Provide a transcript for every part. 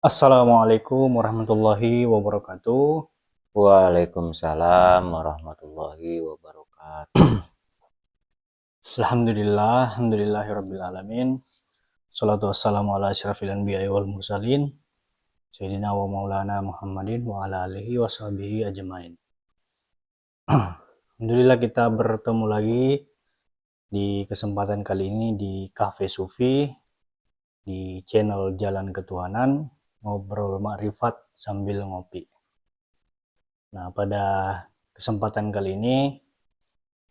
Assalamualaikum warahmatullahi wabarakatuh. Waalaikumsalam warahmatullahi wabarakatuh. Alhamdulillahirabbil alamin. Shalatu wassalamu ala asyrafil anbiya'i wal mursalin. Sayyidina wa maulana Muhammadin wa ala alihi wa sahbihi ajmain. Alhamdulillah kita bertemu lagi di kesempatan kali ini di Cafe Sufi di channel Jalan Ketuhanan, ngobrol makrifat sambil ngopi. Nah, pada kesempatan kali ini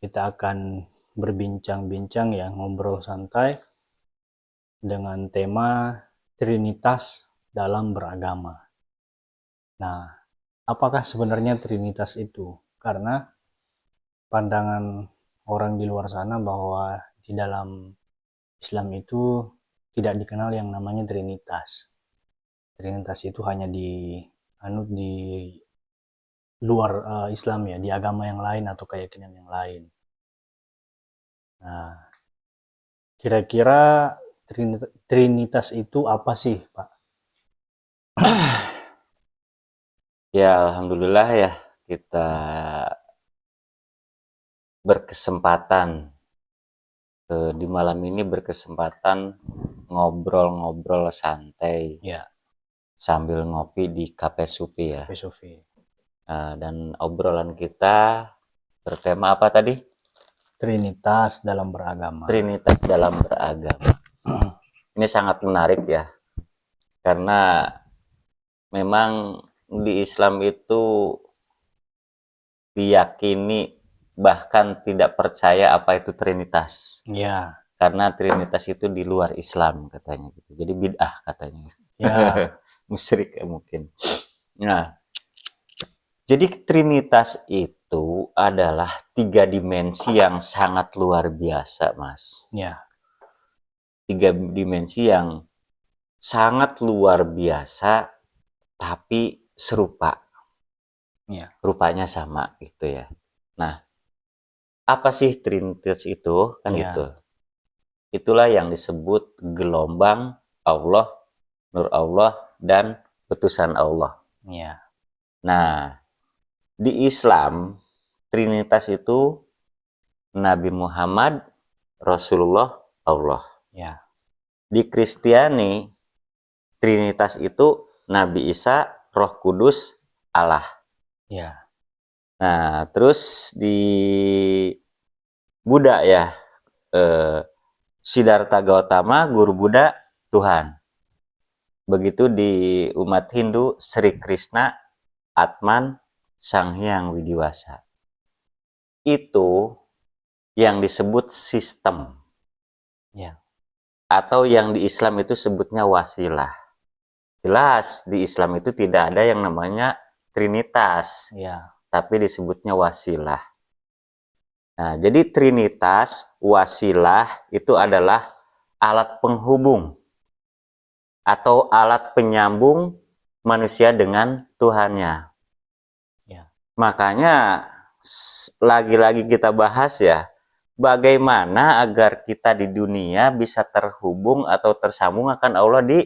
kita akan berbincang-bincang ya, ngobrol santai dengan tema Trinitas dalam beragama. Nah, apakah sebenarnya Trinitas itu? Karena pandangan orang di luar sana bahwa di dalam Islam itu tidak dikenal yang namanya Trinitas. Trinitas itu hanya anut di luar Islam ya, di agama yang lain atau keyakinan yang lain. Nah, kira-kira Trinitas itu apa sih, Pak? Ya, alhamdulillah ya kita berkesempatan di malam ini berkesempatan ngobrol-ngobrol santai Ya, sambil ngopi di Cafe Supi ya. filosofi. Dan obrolan kita bertema apa tadi? Trinitas dalam beragama. Trinitas dalam beragama. Ini sangat menarik ya, karena memang di Islam itu diyakini bahkan tidak percaya apa itu Trinitas. Ya, Karena Trinitas itu di luar Islam katanya gitu. Jadi bid'ah katanya. ya, Musyrik ya mungkin. Nah, jadi Trinitas itu adalah tiga dimensi yang sangat luar biasa, Mas. ya, Tiga dimensi yang sangat luar biasa tapi serupa. ya, Rupanya sama gitu ya. Nah, apa sih Trinitas itu? Kan gitu. ya, Itulah yang disebut gelombang Allah, nur Allah, dan putusan Allah. ya, Nah, di Islam, Trinitas itu Nabi Muhammad, Rasulullah, Allah. ya, Di Kristiani, Trinitas itu Nabi Isa, Roh Kudus, Allah. ya, Nah, terus di Buddha ya, Siddhartha Gautama, guru Buddha, Tuhan. Begitu di umat Hindu, Sri Krishna, Atman, Sang Hyang Widiwasa. Itu yang disebut sistem. ya, Atau yang di Islam itu sebutnya wasilah. Jelas di Islam itu tidak ada yang namanya Trinitas. ya, Tapi disebutnya wasilah. Nah, jadi Trinitas, wasilah itu adalah alat penghubung atau alat penyambung manusia dengan Tuhannya. ya, Makanya lagi-lagi kita bahas ya, bagaimana agar kita di dunia bisa terhubung atau tersambung akan Allah di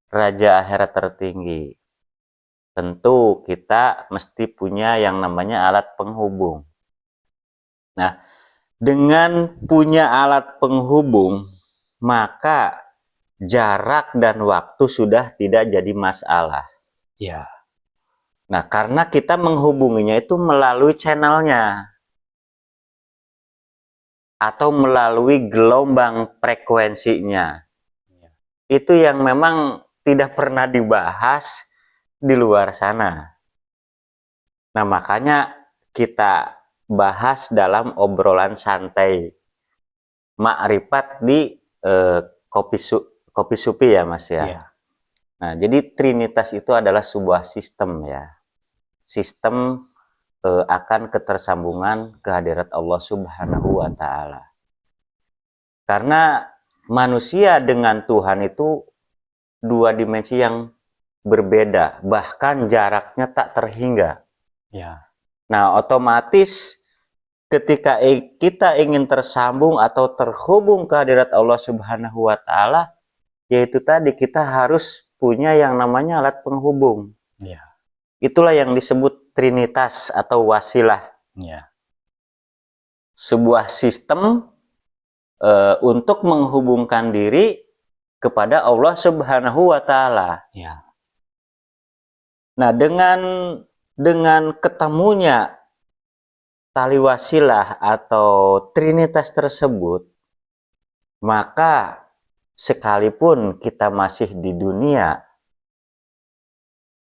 Raja Akhirat tertinggi. Tentu kita mesti punya yang namanya alat penghubung. Nah, dengan punya alat penghubung, maka jarak dan waktu sudah tidak jadi masalah. ya, Nah, karena kita menghubunginya itu melalui channelnya atau melalui gelombang frekuensinya. ya, Itu yang memang tidak pernah dibahas di luar sana. Nah, makanya kita bahas dalam obrolan santai makrifat di kopi supi ya, Mas ya. ya, Nah, jadi Trinitas itu adalah sebuah sistem ya. Sistem akan ketersambungan kehadirat Allah Subhanahu wa taala. Karena manusia dengan Tuhan itu dua dimensi yang berbeda, bahkan jaraknya tak terhingga. ya, Nah, otomatis ketika kita ingin tersambung atau terhubung ke hadirat Allah Subhanahu wa taala, yaitu tadi kita harus punya yang namanya alat penghubung. Ya. Itulah yang disebut trinitas atau wasilah. Ya. Sebuah sistem untuk menghubungkan diri kepada Allah Subhanahu wa Ta'ala. Ya. Nah, dengan ketemunya tali wasilah atau trinitas tersebut, maka sekalipun kita masih di dunia,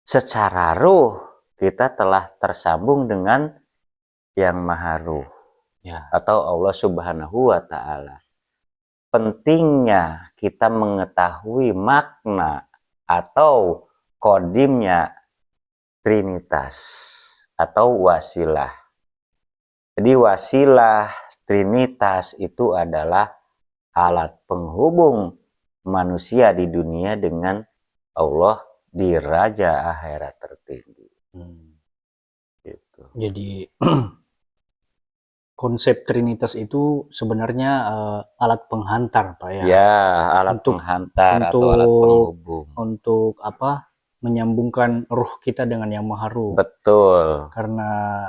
secara ruh kita telah tersambung dengan yang maha ruh, Ya. atau Allah Subhanahu wa Ta'ala. Pentingnya kita mengetahui makna atau kodimnya trinitas atau wasilah. Jadi wasilah trinitas itu adalah alat penghubung manusia di dunia dengan Allah di raja akhirat tertinggi. Gitu. Jadi konsep trinitas itu sebenarnya alat penghantar, Pak ya. Ya, alat penghantar atau alat penghubung. Untuk apa? Menyambungkan ruh kita dengan yang maha ruh. Betul. Karena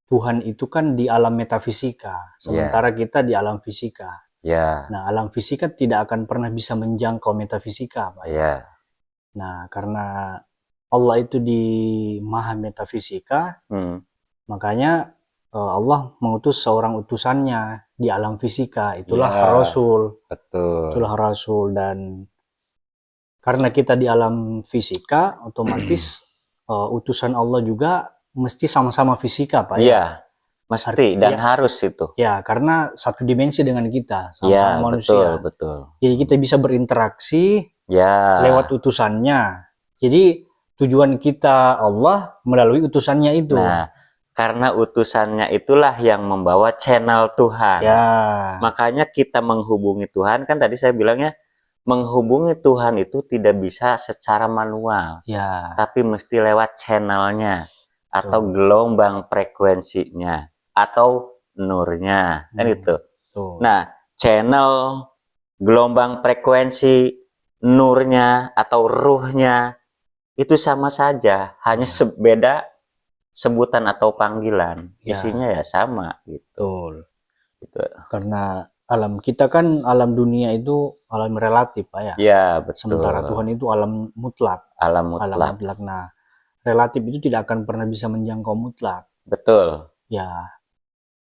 Tuhan itu kan di alam metafisika, sementara kita di alam fisika. Ya. Nah, alam fisika tidak akan pernah bisa menjangkau metafisika, Pak ya. Nah, karena Allah itu di maha metafisika, makanya Allah mengutus seorang utusannya di alam fisika, itulah Rasul. Betul. Itulah Rasul. Dan karena kita di alam fisika, otomatis utusan Allah juga mesti sama-sama fisika, Pak ya. Iya, mesti dan harus itu. Ya, karena satu dimensi dengan kita, sama-sama manusia. Betul. Jadi kita bisa berinteraksi lewat utusannya. Jadi tujuan kita Allah melalui utusannya itu. Nah, karena utusannya itulah yang membawa channel Tuhan. Makanya kita menghubungi Tuhan, kan tadi saya bilangnya menghubungi Tuhan itu tidak bisa secara manual, tapi mesti lewat channelnya atau gelombang frekuensinya atau nurnya, kan itu. Nah, channel, gelombang frekuensi, nurnya atau ruhnya itu sama saja, hanya beda sebutan atau panggilan, isinya ya sama gitu. Gitu. Karena alam kita kan alam dunia itu alam relatif, Pak ya. Ya, betul. Sementara Tuhan itu alam mutlak. Alam mutlak. Nah, relatif itu tidak akan pernah bisa menjangkau mutlak. Betul. Ya,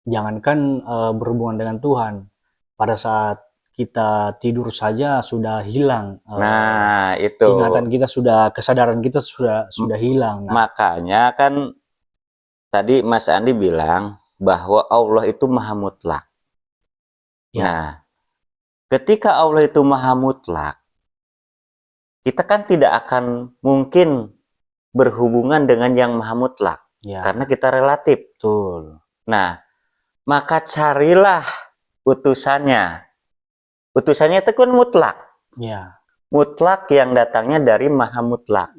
jangankan berhubungan dengan Tuhan, pada saat kita tidur saja sudah hilang. Nah, itu. Ingatan kita sudah, kesadaran kita sudah hilang. Nah, makanya kan tadi Mas Andi bilang bahwa Allah itu maha mutlak. Nah, ketika Allah itu maha mutlak, kita kan tidak akan mungkin berhubungan dengan yang maha mutlak, karena kita relatif. Betul. Nah, maka carilah utusannya. Utusannya itu kan mutlak. Mutlak yang datangnya dari maha mutlak.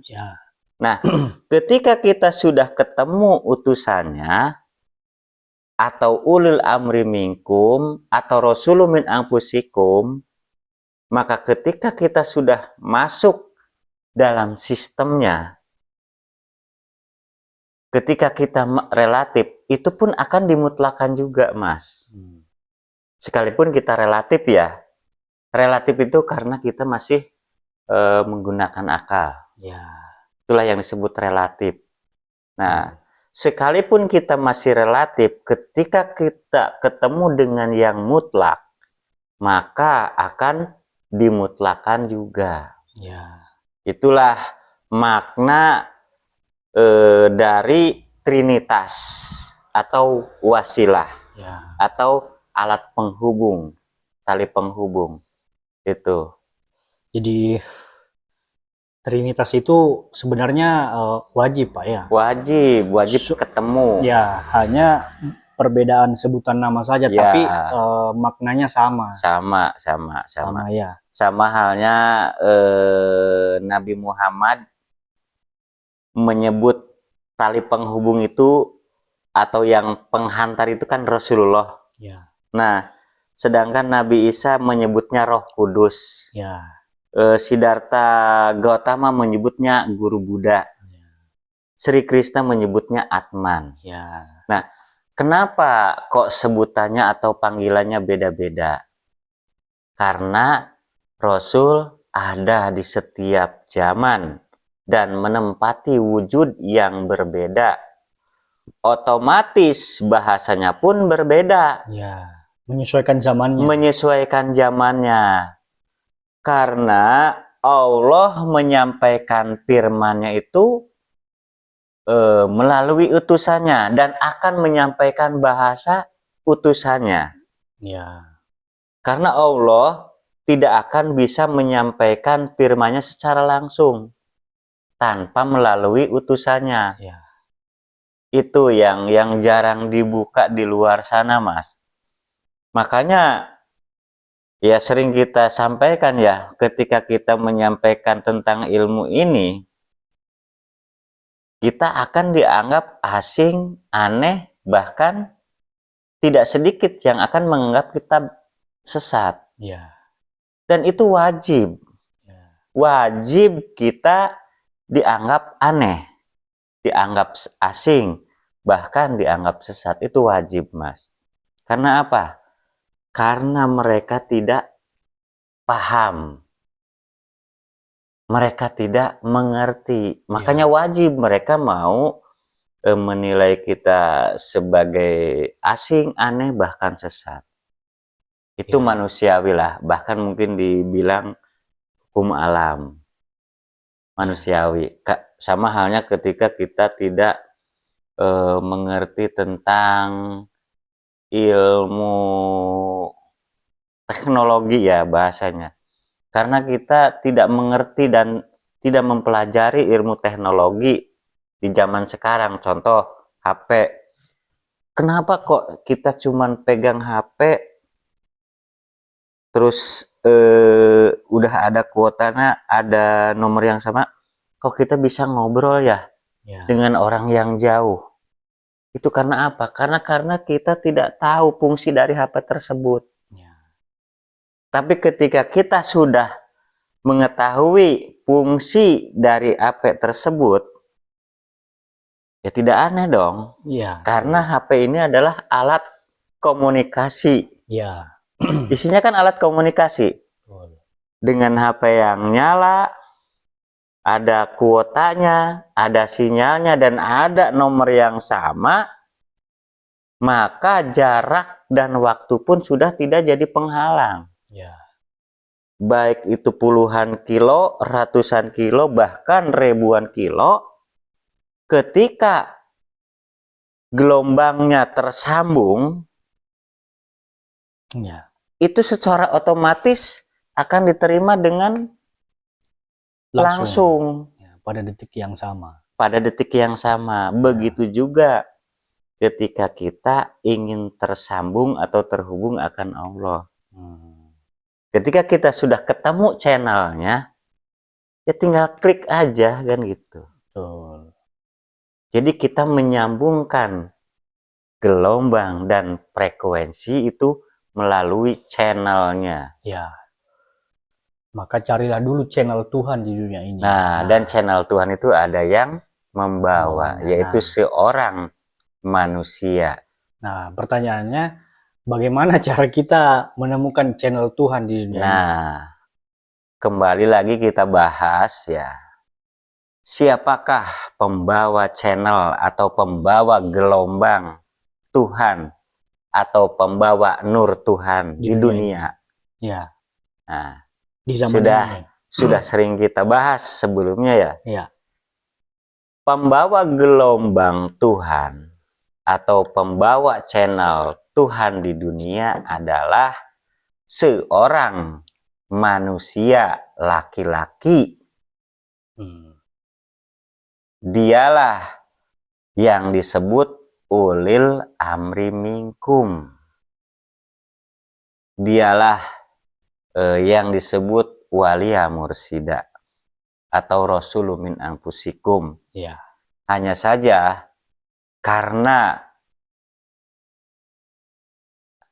Nah, ketika kita sudah ketemu utusannya, atau ulil amri minkum, atau rasulun min anfusikum, maka ketika kita sudah masuk dalam sistemnya, ketika kita relatif, itu pun akan dimutlakan juga, Mas. Sekalipun kita relatif ya, relatif itu karena kita masih menggunakan akal. Itulah yang disebut relatif. Nah, sekalipun kita masih relatif, ketika kita ketemu dengan yang mutlak, maka akan dimutlakan juga. Itulah makna dari trinitas atau wasilah, atau alat penghubung, tali penghubung itu. Jadi trinitas itu sebenarnya wajib, Pak ya. Wajib ketemu. Ya, hanya perbedaan sebutan nama saja, tapi maknanya sama. Sama ya. Sama halnya Nabi Muhammad menyebut tali penghubung itu atau yang penghantar itu kan Rasulullah. Nah, sedangkan Nabi Isa menyebutnya Roh Kudus. Siddhartha Gautama menyebutnya guru Buddha. Sri Krishna menyebutnya Atman. Ya. Nah, kenapa kok sebutannya atau panggilannya beda-beda? Karena Rasul ada di setiap zaman dan menempati wujud yang berbeda. Otomatis bahasanya pun berbeda. Ya. Menyesuaikan zamannya. Menyesuaikan zamannya. Karena Allah menyampaikan firman-Nya itu melalui utusannya dan akan menyampaikan bahasa utusannya. Ya. Karena Allah tidak akan bisa menyampaikan firman-Nya secara langsung tanpa melalui utusannya. Ya. Itu yang jarang dibuka di luar sana, Mas. Makanya ya sering kita sampaikan ya, ketika kita menyampaikan tentang ilmu ini, kita akan dianggap asing, aneh, bahkan tidak sedikit yang akan menganggap kita sesat. Ya. Dan itu wajib. Ya. Wajib kita dianggap aneh, dianggap asing, bahkan dianggap sesat. Itu wajib, Mas. Karena apa? Karena mereka tidak paham. Mereka tidak mengerti. Makanya wajib mereka mau menilai kita sebagai asing, aneh, bahkan sesat. Itu manusiawi lah. Bahkan mungkin dibilang hukum alam. Manusiawi. Sama halnya ketika kita tidak mengerti tentang ilmu teknologi ya bahasanya. Karena kita tidak mengerti dan tidak mempelajari ilmu teknologi di zaman sekarang. Contoh HP. Kenapa kok kita cuman pegang HP terus udah ada kuotanya, ada nomor yang sama, kok kita bisa ngobrol ya dengan orang yang jauh? Itu karena apa? Karena kita tidak tahu fungsi dari HP tersebut. Tapi ketika kita sudah mengetahui fungsi dari HP tersebut, ya tidak aneh dong. Karena HP ini adalah alat komunikasi. Isinya kan alat komunikasi. Dengan HP yang nyala, ada kuotanya, ada sinyalnya, dan ada nomor yang sama, maka jarak dan waktu pun sudah tidak jadi penghalang. Baik itu puluhan kilo, ratusan kilo, bahkan ribuan kilo, ketika gelombangnya tersambung, itu secara otomatis akan diterima dengan langsung. Pada detik yang sama. Pada detik yang sama. Begitu juga ketika kita ingin tersambung atau terhubung akan Allah. Ketika kita sudah ketemu channelnya, ya tinggal klik aja kan gitu. Jadi kita menyambungkan gelombang dan frekuensi itu melalui channelnya. Maka carilah dulu channel Tuhan di dunia ini. Nah, dan channel Tuhan itu ada yang membawa, yaitu seorang manusia. Nah, pertanyaannya, bagaimana cara kita menemukan channel Tuhan di dunia ini? Nah, kembali lagi kita bahas ya. Siapakah pembawa channel atau pembawa gelombang Tuhan atau pembawa nur Tuhan di dunia? Nah, di zaman sudah sering kita bahas sebelumnya ya. Pembawa gelombang Tuhan atau pembawa channel Tuhan di dunia adalah seorang manusia laki-laki. Dialah yang disebut ulil amri minkum. Dialah yang disebut waliya mursida atau rasulun min anfusikum. Hanya saja karena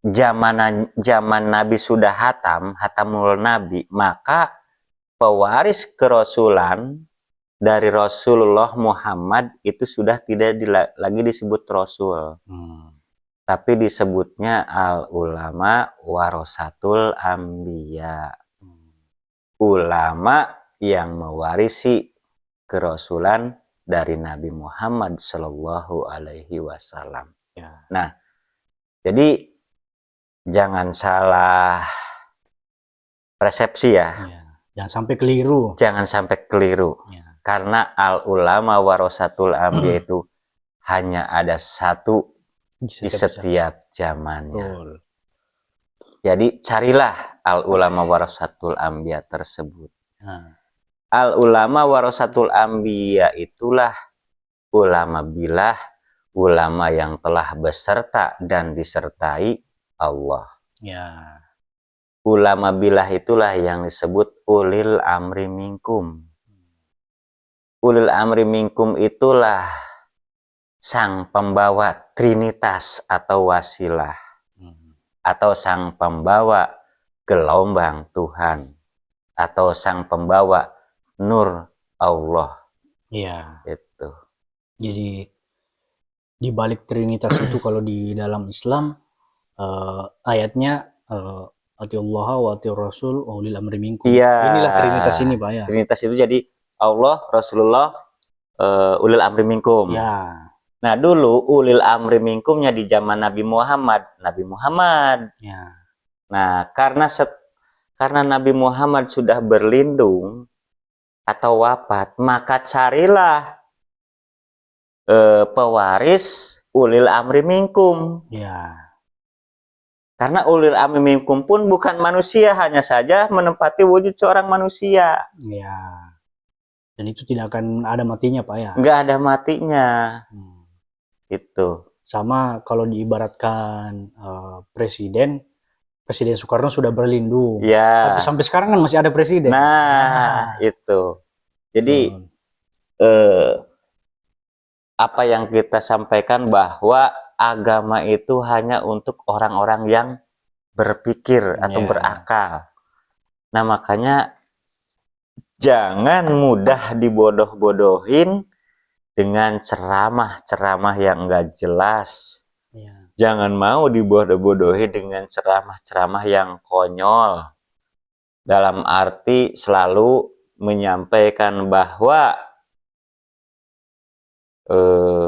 zaman Nabi sudah hatamul Nabi, maka pewaris kerasulan dari Rasulullah Muhammad itu sudah tidak lagi disebut Rasul. Tapi disebutnya al-ulama warasatul anbiya. Ulama yang mewarisi kerasulan dari Nabi Muhammad Shallallahu Alaihi Wasallam. Ya. Nah, jadi jangan salah persepsi ya. Jangan sampai keliru. Jangan sampai keliru. Ya. Karena al-ulama warasatul anbiya itu hanya ada satu di setiap zamannya. Betul. Jadi carilah al-ulama warasatul anbiya tersebut. Al-ulama warasatul anbiya itulah ulama bilah, ulama yang telah beserta dan disertai Allah. Ya. Ulama bilah itulah yang disebut ulil amri minkum. Ulil amri minkum itulah sang pembawa trinitas atau wasilah, atau sang pembawa gelombang Tuhan, atau sang pembawa nur Allah. Iya. Itu. Jadi di balik trinitas itu kalau di dalam Islam ayatnya atiullah wa atiur rasul wa ulil amri minkum. Iya. Inilah trinitas ini, Pak ya. Trinitas itu jadi Allah, Rasulullah, ulil amri minkum. Ya. Nah, dulu ulil amri minkumnya di zaman Nabi Muhammad. Ya. Nah, karena Nabi Muhammad sudah berlindung atau wafat, maka carilah pewaris ulil amri minkum. Ya. Karena ulil amri minkum pun bukan manusia, hanya saja menempati wujud seorang manusia. Ya. Dan itu tidak akan ada matinya, Pak ya. Nggak ada matinya. Itu. Sama kalau diibaratkan Presiden Soekarno sudah berlindung. Ya. Tapi sampai sekarang kan masih ada presiden. Nah, itu. Jadi apa yang kita sampaikan bahwa agama itu hanya untuk orang-orang yang berpikir atau berakal. Nah, makanya jangan mudah dibodoh-bodohin dengan ceramah-ceramah yang enggak jelas. Jangan mau dibodoh-bodohi dengan ceramah-ceramah yang konyol. Dalam arti selalu menyampaikan bahwa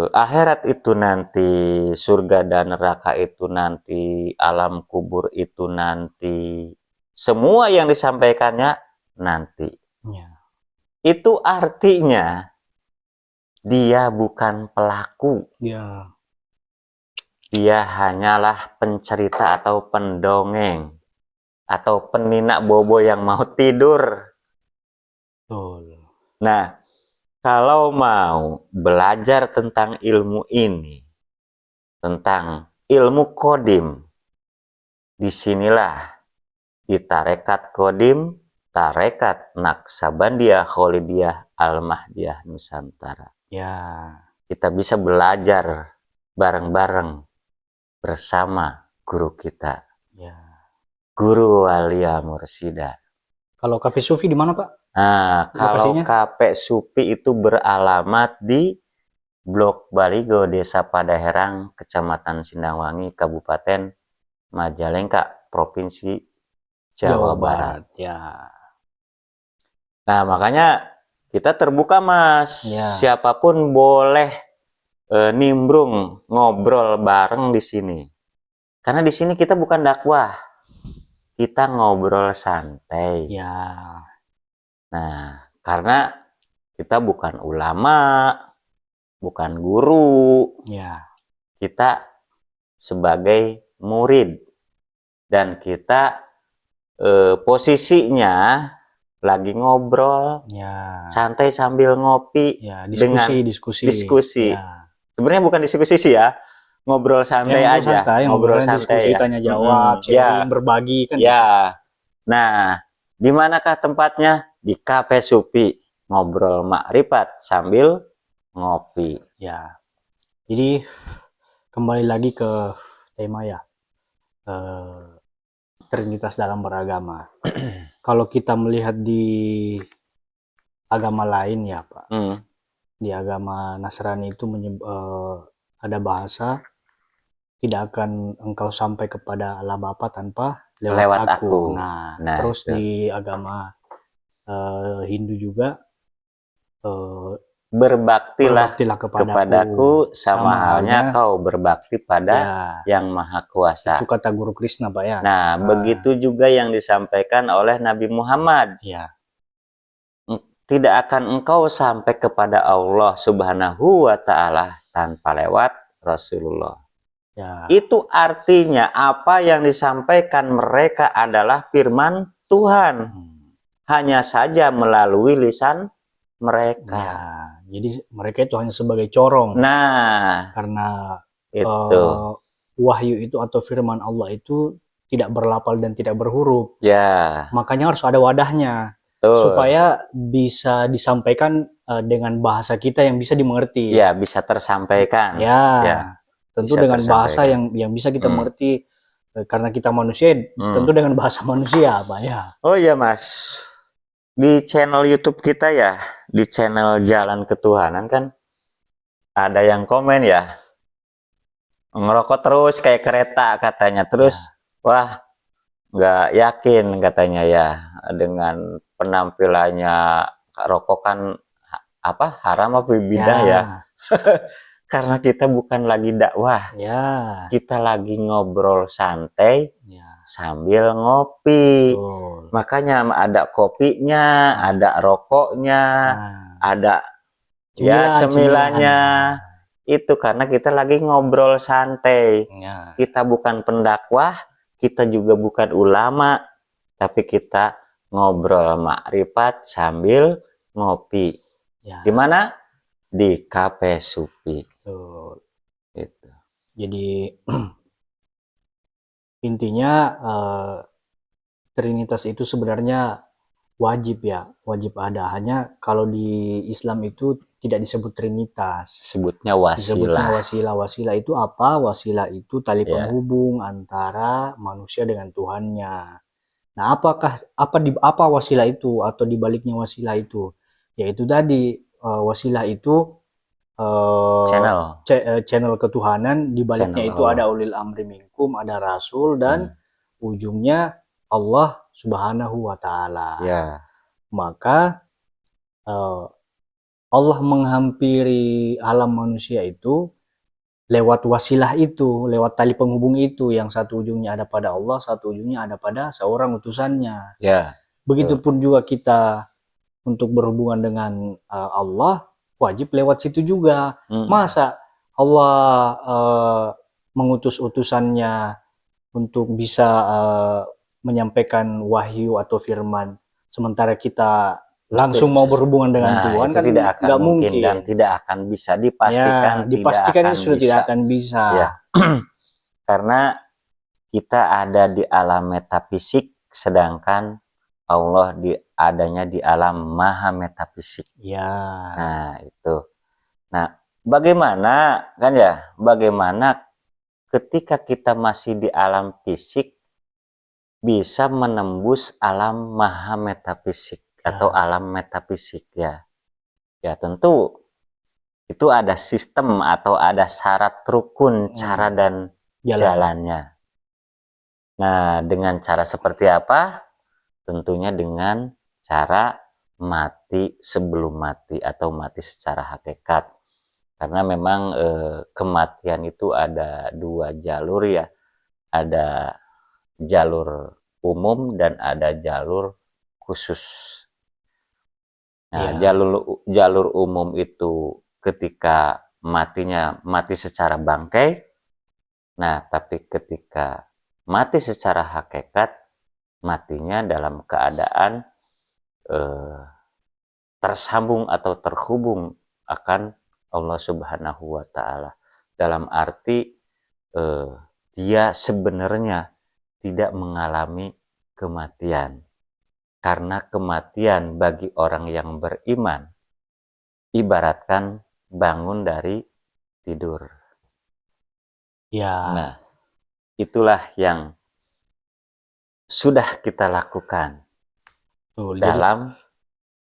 akhirat itu nanti, surga dan neraka itu nanti, alam kubur itu nanti. Semua yang disampaikannya nanti. Itu artinya dia bukan pelaku. Dia hanyalah pencerita atau pendongeng atau peninak bobo yang mau tidur. Nah, kalau mau belajar tentang ilmu ini, tentang ilmu kodim, disinilah di Tarekat Kodim, Tarekat Naksabandiyah Kholidiyah Al-Mahdiyah Nusantara. Kita bisa belajar bareng-bareng bersama guru kita, Guru Walia Mursida. Kalau Cafe Sufi di mana, Pak? Nah, kalau Cafe Sufi itu beralamat di Blok Baligo, Desa Padaherang, Kecamatan Sindangwangi, Kabupaten Majalengka, Provinsi Jawa Barat. Nah, makanya kita terbuka, Mas. Siapapun boleh nimbrung, ngobrol bareng di sini. Karena di sini kita bukan dakwah, kita ngobrol santai. Nah, karena kita bukan ulama, bukan guru, kita sebagai murid, dan kita posisinya lagi ngobrol, santai sambil ngopi, diskusi. Sebenarnya bukan diskusi sih ya, ngobrol santai aja, ngobrol santai, diskusi, tanya jawab, sharing, berbagi kan. Nah, di manakah tempatnya? Di Cafe Sufi, ngobrol makrifat sambil ngopi. Jadi kembali lagi ke tema Trinitas dalam beragama. kalau kita melihat di agama lain ya Pak, di agama Nasrani itu ada bahasa, tidak akan engkau sampai kepada Allah Bapa tanpa lewat aku. Nah, terus itu. di agama Hindu juga berbaktilah kepadaku sama halnya kau berbakti pada Yang Maha Kuasa. Itu kata Guru Krishna Pak ya. Nah, begitu juga yang disampaikan oleh Nabi Muhammad. Ya. Tidak akan engkau sampai kepada Allah Subhanahu wa Ta'ala tanpa lewat Rasulullah. Ya. Itu artinya apa yang disampaikan mereka adalah firman Tuhan. Hanya saja melalui lisan mereka. Ya, jadi mereka itu hanya sebagai corong. Nah, karena itu wahyu itu atau firman Allah itu tidak berlafal dan tidak berhuruf. Ya. Makanya harus ada wadahnya. Supaya bisa disampaikan dengan bahasa kita yang bisa dimengerti. Ya, bisa tersampaikan. Ya. Tentu dengan bahasa yang bisa kita mengerti, karena kita manusia, tentu dengan bahasa manusia, Pak ya. Oh iya Mas, di channel YouTube kita ya, di channel Jalan Ketuhanan kan, ada yang komen ya, ngerokok terus kayak kereta katanya, terus wah nggak yakin katanya ya, dengan penampilannya rokok kan apa haram apa bidah ya. Karena kita bukan lagi dakwah, kita lagi ngobrol santai sambil ngopi. Makanya ada kopinya, ada rokoknya, ada cemilannya. Itu karena kita lagi ngobrol santai. Kita bukan pendakwah, kita juga bukan ulama, tapi kita ngobrol makrifat sambil ngopi. Di mana? Di Cafe Sufi. Itu. Jadi intinya Trinitas itu sebenarnya wajib ya, wajib ada. Hanya kalau di Islam itu tidak disebut Trinitas. Sebutnya wasilah. Disebutnya wasilah. Wasilah itu apa? Wasilah itu tali penghubung antara manusia dengan Tuhannya. Nah, apa wasilah itu atau dibaliknya wasilah itu? Yaitu tadi wasilah itu channel ketuhanan, dibaliknya itu ada ulil amri minkum, ada rasul, dan ujungnya Allah Subhanahu wa Ta'ala. Maka Allah menghampiri alam manusia itu lewat wasilah itu, lewat tali penghubung itu, yang satu ujungnya ada pada Allah, satu ujungnya ada pada seorang utusannya. Begitupun juga kita untuk berhubungan dengan Allah, wajib lewat situ juga. Masa Allah mengutus utusannya untuk bisa menyampaikan wahyu atau firman, sementara kita langsung mau berhubungan dengan Tuhan, kan tidak akan mungkin dan tidak akan bisa dipastikan. Dipastikan itu sudah tidak akan bisa. Karena kita ada di alam metafisik, sedangkan Allah adanya di alam maha metafisik. Nah, itu. Nah, bagaimana kan ya? Bagaimana ketika kita masih di alam fisik bisa menembus alam maha metafisik atau alam metafisik ya? Ya, tentu itu ada sistem atau ada syarat rukun cara dan jalannya. Nah, dengan cara seperti apa? Tentunya dengan cara mati sebelum mati atau mati secara hakikat. Karena memang kematian itu ada dua jalur ya. Ada jalur umum dan ada jalur khusus. Nah, jalur umum itu ketika matinya mati secara bangkai. Nah, tapi ketika mati secara hakikat, matinya dalam keadaan tersambung atau terhubung akan Allah Subhanahu wa Ta'ala. Dalam arti dia sebenarnya tidak mengalami kematian. Karena kematian bagi orang yang beriman ibaratkan bangun dari tidur. Nah, itulah yang sudah kita lakukan Betul. Jadi dalam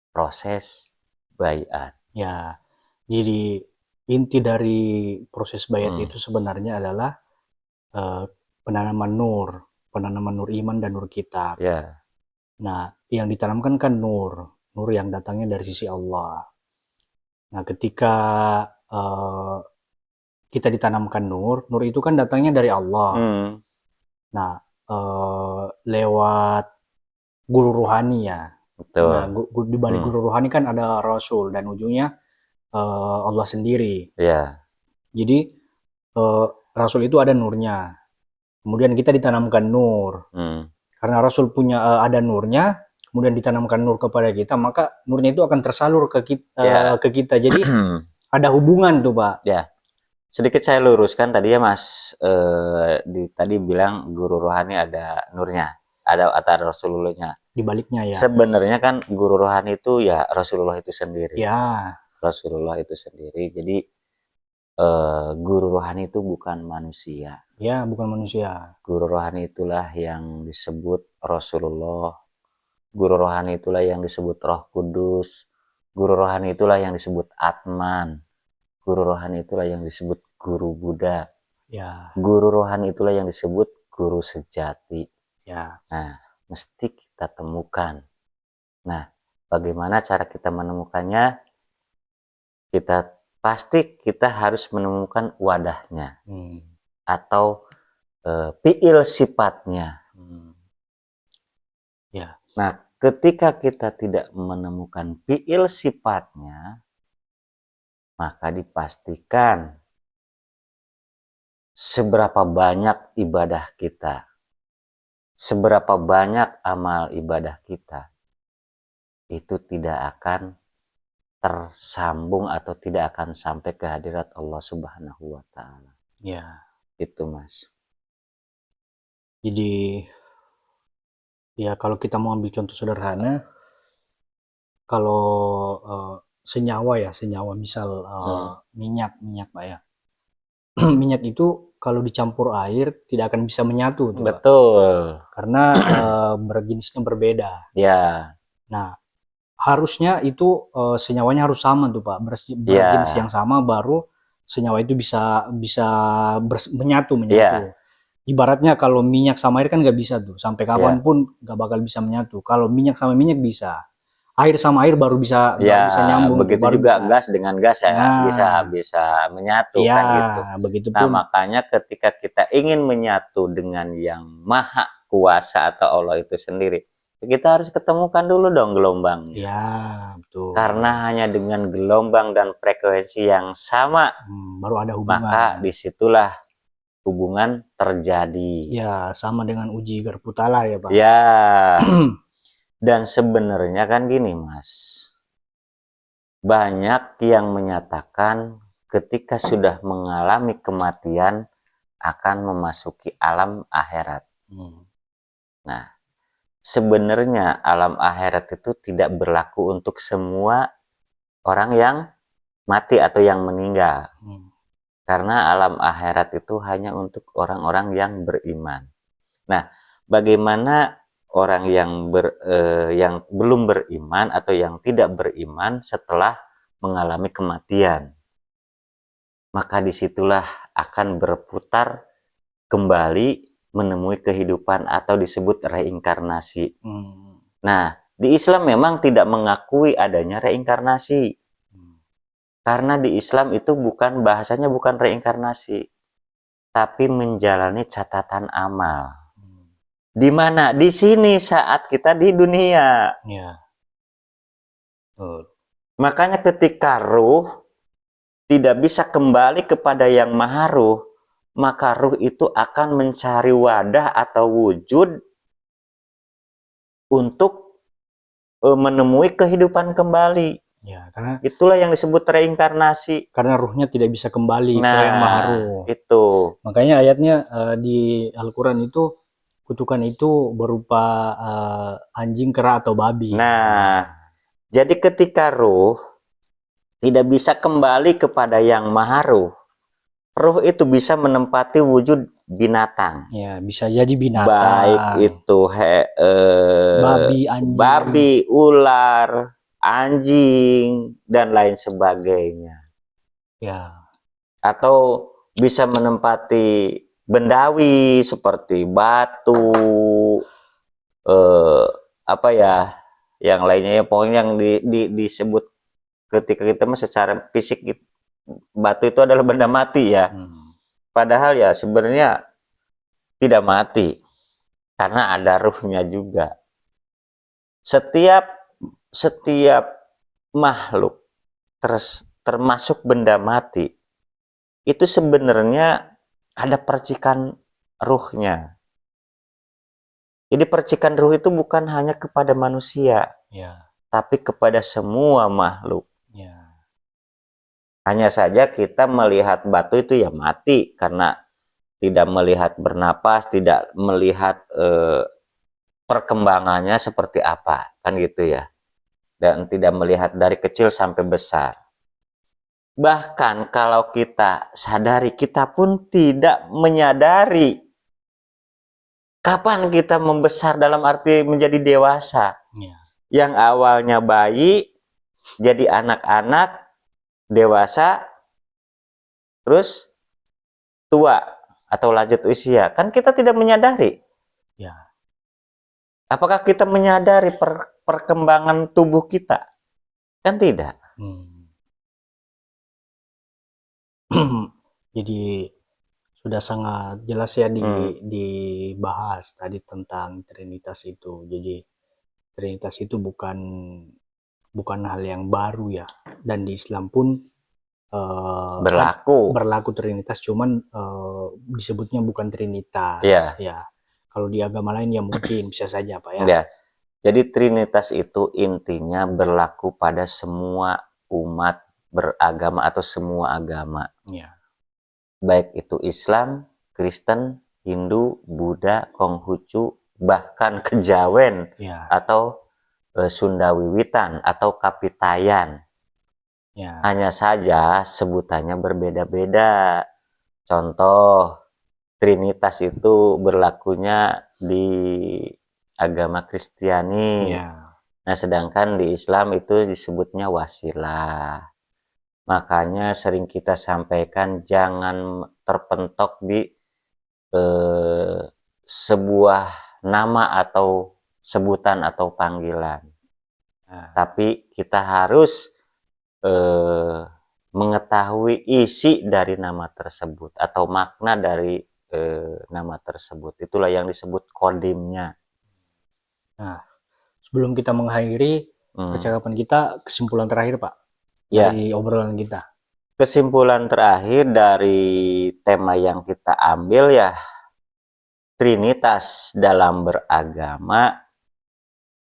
proses baiat. ya, jadi inti dari proses baiat itu sebenarnya adalah penanaman nur iman dan nur kitab. Ya, Nah, yang ditanamkan kan nur yang datangnya dari sisi Allah. Nah, ketika kita ditanamkan nur itu kan datangnya dari Allah. Nah, lewat guru rohani ya. betul. Nah, di balik guru rohani kan ada Rasul dan ujungnya Allah sendiri. Ya, Jadi Rasul itu ada nurnya. Kemudian kita ditanamkan nur. Karena Rasul punya ada nurnya, kemudian ditanamkan nur kepada kita, maka nurnya itu akan tersalur ke kita. Jadi ada hubungan tuh, Pak. Ya. Sedikit saya luruskan tadi ya Mas, tadi bilang guru rohani ada nurnya, ada Rasulullahnya. Di baliknya ya. Sebenarnya kan guru rohani itu ya Rasulullah itu sendiri. Ya. Rasulullah itu sendiri. Jadi guru rohani itu bukan manusia. Ya, bukan manusia. Guru rohani itulah yang disebut Rasulullah. Guru rohani itulah yang disebut Roh Kudus. Guru rohani itulah yang disebut Atman. Guru rohani itulah yang disebut guru Buddha. Ya. Guru rohani itulah yang disebut guru sejati. Ya. Nah, mesti kita temukan. Nah, bagaimana cara kita menemukannya? Kita harus menemukan wadahnya atau fiil sifatnya. Ya. Nah, ketika kita tidak menemukan fiil sifatnya, maka dipastikan seberapa banyak ibadah kita, seberapa banyak amal ibadah kita, itu tidak akan tersambung atau tidak akan sampai ke hadirat Allah Subhanahu wa Ta'ala. Ya. Itu Mas. Jadi ya kalau kita mau ambil contoh sederhana, kalau senyawa misal minyak Pak ya. Minyak itu kalau dicampur air tidak akan bisa menyatu tuh, betul Pak. Karena berjenisnya berbeda. Ya. Nah, harusnya itu senyawanya harus sama tuh Pak, berjenis yang sama baru senyawa itu bisa menyatu. Ibaratnya kalau minyak sama air kan nggak bisa tuh, sampai kapanpun nggak bakal bisa menyatu. Kalau minyak sama minyak bisa, air sama air baru bisa nyambung. Begitu baru juga bisa. gas dengan gas ya bisa menyatu kan gitu. Begitupun. Nah makanya ketika kita ingin menyatu dengan yang maha kuasa atau Allah itu sendiri, kita harus ketemukan dulu dong gelombangnya. Ya, betul. Karena hanya dengan gelombang dan frekuensi yang sama, baru ada hubungan. Maka disitulah hubungan terjadi. Ya, sama dengan uji Garputala ya Pak. Ya. Dan sebenarnya kan gini Mas, banyak yang menyatakan ketika sudah mengalami kematian akan memasuki alam akhirat. Nah, sebenarnya alam akhirat itu tidak berlaku untuk semua orang yang mati atau yang meninggal. Karena alam akhirat itu hanya untuk orang-orang yang beriman. Nah, bagaimana orang yang belum beriman atau yang tidak beriman setelah mengalami kematian? Maka disitulah akan berputar kembali menemui kehidupan atau disebut reinkarnasi. Nah, di Islam memang tidak mengakui adanya reinkarnasi. Karena di Islam itu bahasanya bukan reinkarnasi, tapi menjalani catatan amal. Di mana? Di sini saat kita di dunia. Ya. Makanya ketika ruh tidak bisa kembali kepada yang maha ruh, maka ruh itu akan mencari wadah atau wujud untuk menemui kehidupan kembali. Ya, karena itulah yang disebut reinkarnasi. Karena ruhnya tidak bisa kembali ke yang maha ruh. Itu. Makanya ayatnya di Al-Quran itu kutukan itu berupa anjing, kera atau babi. Nah, jadi ketika ruh tidak bisa kembali kepada yang maha ruh, ruh itu bisa menempati wujud binatang. Ya, bisa jadi binatang. Baik itu babi, anjing. babi, ular, anjing, dan lain sebagainya. Ya. Atau bisa menempati bendawi seperti batu, apa ya, yang lainnya ya, pokoknya yang disebut ketika kita secara fisik batu itu adalah benda mati ya. Padahal ya sebenarnya tidak mati karena ada ruhnya juga. Setiap makhluk termasuk benda mati itu sebenarnya ada percikan ruhnya. Jadi percikan ruh itu bukan hanya kepada manusia, ya, tapi kepada semua makhluk. Ya. Hanya saja kita melihat batu itu ya mati karena tidak melihat bernapas, tidak melihat perkembangannya seperti apa, kan gitu ya. Dan tidak melihat dari kecil sampai besar. Bahkan kalau kita sadari, kita pun tidak menyadari kapan kita membesar dalam arti menjadi dewasa. Ya. Yang awalnya bayi, jadi anak-anak, dewasa, terus tua atau lanjut usia. Kan kita tidak menyadari. Ya. Apakah kita menyadari perkembangan tubuh kita? Kan tidak. Jadi sudah sangat jelas ya dibahas tadi tentang Trinitas itu. Jadi Trinitas itu bukan hal yang baru ya, dan di Islam pun berlaku Trinitas, cuman disebutnya bukan Trinitas. Ya, kalau di agama lain ya mungkin bisa saja Pak ya. Ya. Jadi Trinitas itu intinya berlaku pada semua umat beragama atau semua agama. Ya. Baik itu Islam, Kristen, Hindu, Buddha, Konghucu, bahkan Kejawen ya. atau Sunda Wiwitan atau Kapitayan. Ya. Hanya saja sebutannya berbeda-beda. Contoh, Trinitas itu berlakunya di agama Kristiani. Ya. Nah, sedangkan di Islam itu disebutnya wasilah. Makanya sering kita sampaikan jangan terpentok di sebuah nama atau sebutan atau panggilan. Tapi kita harus mengetahui isi dari nama tersebut atau makna dari nama tersebut. Itulah yang disebut kodimnya. Nah, sebelum kita mengakhiri percakapan kita, kesimpulan terakhir Pak dari obrolan kita. Kesimpulan terakhir dari tema yang kita ambil ya, Trinitas dalam beragama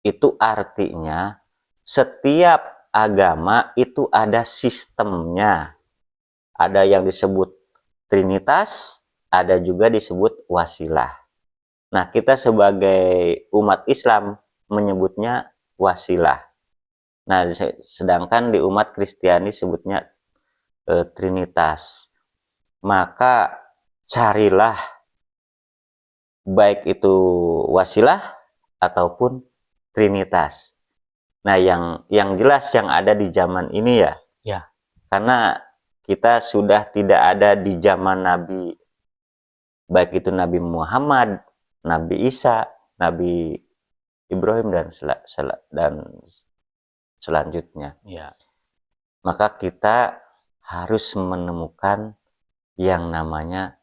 itu artinya setiap agama itu ada sistemnya. Ada yang disebut Trinitas, ada juga disebut wasilah. Nah, kita sebagai umat Islam menyebutnya wasilah. Nah, sedangkan di umat Kristiani sebutnya Trinitas. Maka carilah baik itu wasilah ataupun Trinitas. Nah, yang jelas yang ada di zaman ini ya. Karena kita sudah tidak ada di zaman Nabi, baik itu Nabi Muhammad, Nabi Isa, Nabi Ibrahim dan selanjutnya. Maka kita harus menemukan yang namanya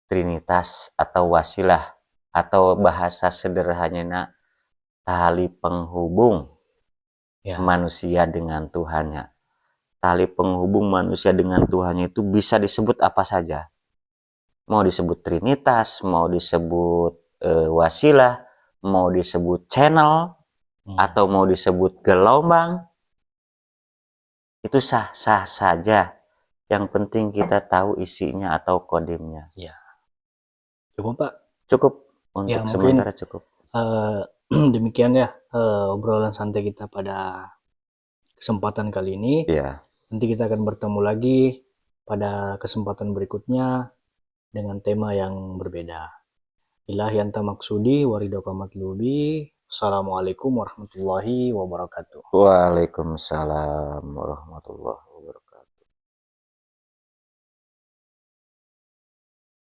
Trinitas atau wasilah, atau bahasa sederhananya tali penghubung manusia dengan Tuhannya. Tali penghubung manusia dengan Tuhannya itu bisa disebut apa saja. Mau disebut Trinitas, mau disebut wasilah, mau disebut channel, atau mau disebut gelombang, itu sah-sah saja. Yang penting kita tahu isinya atau kodimnya. Cukup Pak? Cukup, untuk sementara cukup. Demikian ya obrolan santai kita pada kesempatan kali ini. Nanti kita akan bertemu lagi pada kesempatan berikutnya dengan tema yang berbeda. Ilahi anta maksudi waridaka matlubi. Assalamualaikum warahmatullahi wabarakatuh. Waalaikumsalam warahmatullahi wabarakatuh.